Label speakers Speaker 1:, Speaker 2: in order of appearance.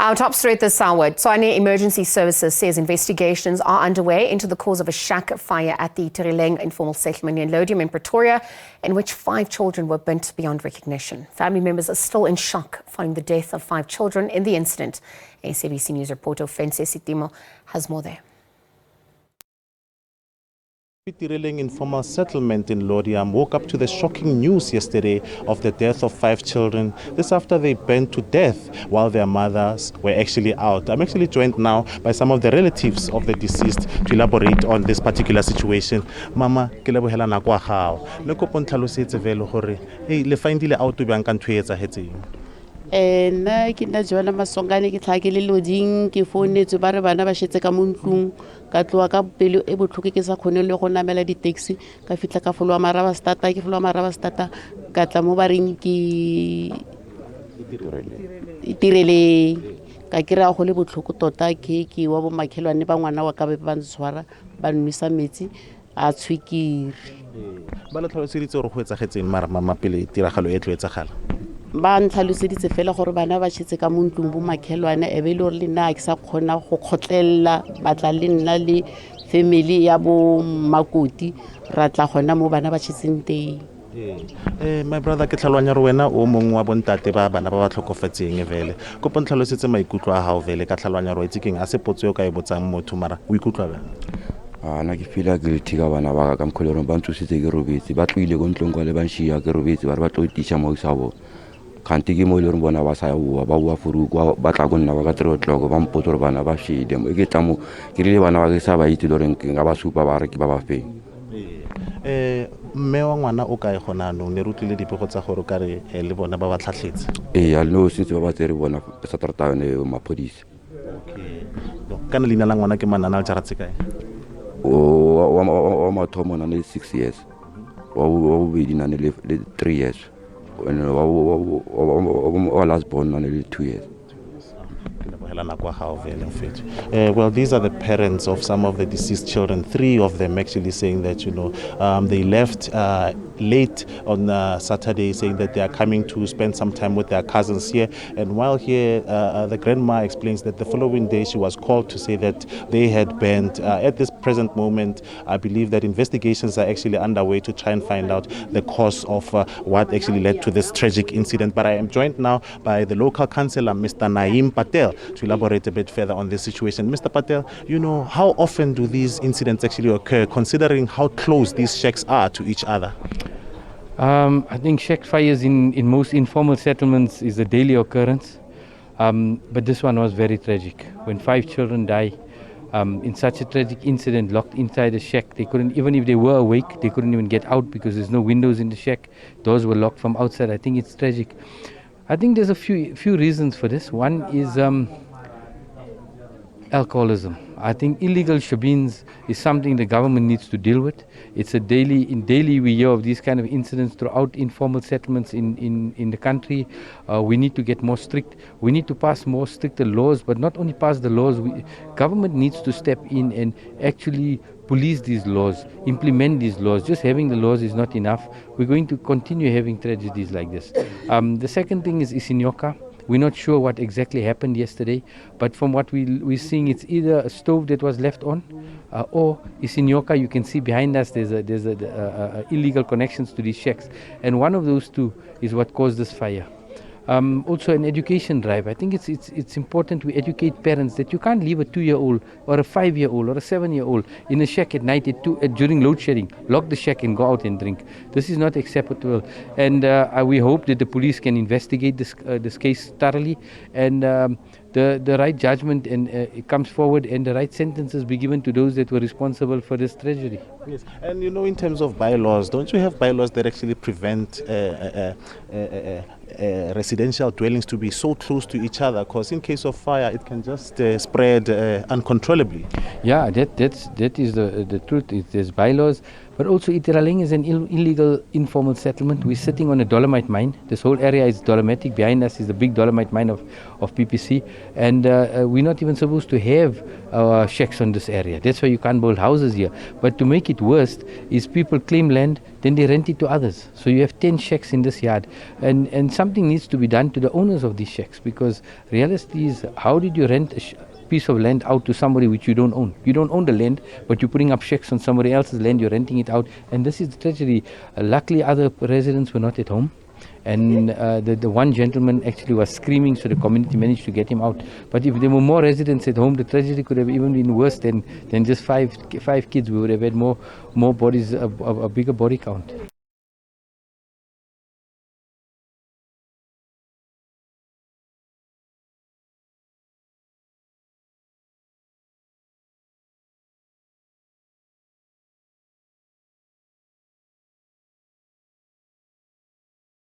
Speaker 1: Our top story this hour, Tshwane Emergency Services says investigations are underway into the cause of a shack fire at the Itireleng Informal Settlement in Laudium in Pretoria, in which 5 children were burnt beyond recognition. Family members are still in shock following the death of 5 children in the incident. SABC News reporter Sitimo has more there.
Speaker 2: Itireleng Informal Settlement in Laudium woke up to the shocking news yesterday of the death of 5 children. This after they burned to death while their mothers were actually out. I'm actually joined now by some of the relatives of the deceased to elaborate on this particular situation. Mama, ke lebohela nako ya gago. Le kopo ntlhalosetse vele gore hey le findile out bjang ka ntho e etsagetseng.
Speaker 3: Nna ke nna Tshwane Masongane ke tlhakile Laudium ke founetse ba re bana ba shetse ka mo ntlong ka tloa ka pelo e botlhoke ke sa khone le go namela di taxi ka fitla ka folwa maraba starta ka tla mo ba reng ke Itireleng ka kira go le botlhoko tota ke wa bo makhelwane ba ngwana wa ka be ba ntshwara ba nnisa metsi a tshwikiri
Speaker 2: ba le tlhaloseditse gore go etsagetseng mama pele tiragalo e tlo etsagala
Speaker 3: ba ntlhaloseditse fela gore bana ba tshetse ka mo ntlong bo makhelwane e be le gore le nna ke sa khona go khotlela batla le nna le family ya bo Makoti ra tla gona mo bana ba tshetseng teng.
Speaker 2: My brother ke tlhalwanya re wena o mongwe wa bontate ba bana ba ba tlhokofatseng vele kopo ntlhalosetse maikutlo a hao vele ka tlhalwanya re itse keng a se potso ka e botsang motho mara o ikutlwa bjang?
Speaker 4: Ana ke feel guilty ka bana ba ka mkholero ba ntsositse ke robetse ba tlile go ntlong kwa le ba nshia ke robetse ba re ba tlo itisha mo isa bo kanti ke mo ile re bona ba sa bua ba bua furu kwa ba tla go nna ba ka 3 o'clock ba mpotso re bana ba shide mo ke tla mo ke rile bana ba ke sa ba itse loreng ke nga ba supa ba re ke ba ba feng
Speaker 2: mme wa ngwana o ka e gona no ne rutlile dipego tsa gore ka re le bona ba ba tlhatlhetse
Speaker 4: ya no since ba ba tsere bona sa trata ne mapodisi
Speaker 2: okay kana lina la ngwana ke manana ja ratse kae
Speaker 4: o mathomo na le 6 years wa bobedi na le 3 years and our last born na le 2 years.
Speaker 2: Well, these are the parents of some of the deceased children, 3 of them actually saying that, they left late on Saturday, saying that they are coming to spend some time with their cousins here. And while here, the grandma explains that the following day she was called to say that they had burned. At this present moment, I believe that investigations are actually underway to try and find out the cause of what actually led to this tragic incident. But I am joined now by the local councillor, Mr. Naeem Patel, to elaborate a bit further on this situation. Mr. Patel, how often do these incidents actually occur, considering how close these shacks are to each other?
Speaker 5: I think shack fires in most informal settlements is a daily occurrence, but this one was very tragic. When 5 children die in such a tragic incident, locked inside a shack, they couldn't, even if they were awake, they couldn't even get out because there's no windows in the shack. Doors were locked from outside. I think it's tragic. I think there's a few reasons for this. One is alcoholism. I think illegal shebeens is something the government needs to deal with. It's daily we hear of these kind of incidents throughout informal settlements in the country. We need to get more strict. We need to pass more stricter laws, but not only pass the laws, government needs to step in and actually police these laws, implement these laws. Just having the laws is not enough. We're going to continue having tragedies like this. The second thing is Isinyoka. We're not sure what exactly happened yesterday, but from what we're seeing, it's either a stove that was left on, or Isinyoka. You can see behind us there's illegal connections to these shacks, and one of those 2 is what caused this fire. Also an education drive. I think it's important we educate parents that you can't leave a 2-year-old or a 5-year-old or a 7-year-old in a shack at night during load shedding. Lock the shack and go out and drink. This is not acceptable, and we hope that the police can investigate this case thoroughly, and the right judgment and it comes forward, and the right sentences be given to those that were responsible for this tragedy.
Speaker 2: Yes, and in terms of bylaws, don't you have bylaws that actually prevent residential dwellings to be so close to each other? Because in case of fire, it can just spread uncontrollably.
Speaker 5: Yeah, that is the truth. There's bylaws, But also Itireleng is an illegal informal settlement. We're sitting on a dolomite mine. This whole area is dolomitic. Behind us is the big dolomite mine of PPC. And we're not even supposed to have shacks on this area. That's why you can't build houses here. But to make it worse is people claim land, then they rent it to others. So you have 10 shacks in this yard. And something needs to be done to the owners of these shacks, because reality is, how did you rent a piece of land out to somebody which you don't own? You don't own the land, but you're putting up shacks on somebody else's land, you're renting it out. And this is the tragedy. Luckily, other residents were not at home. And the one gentleman actually was screaming, so the community managed to get him out. But if there were more residents at home, the tragedy could have even been worse than just five kids. We would have had more bodies, a bigger body count.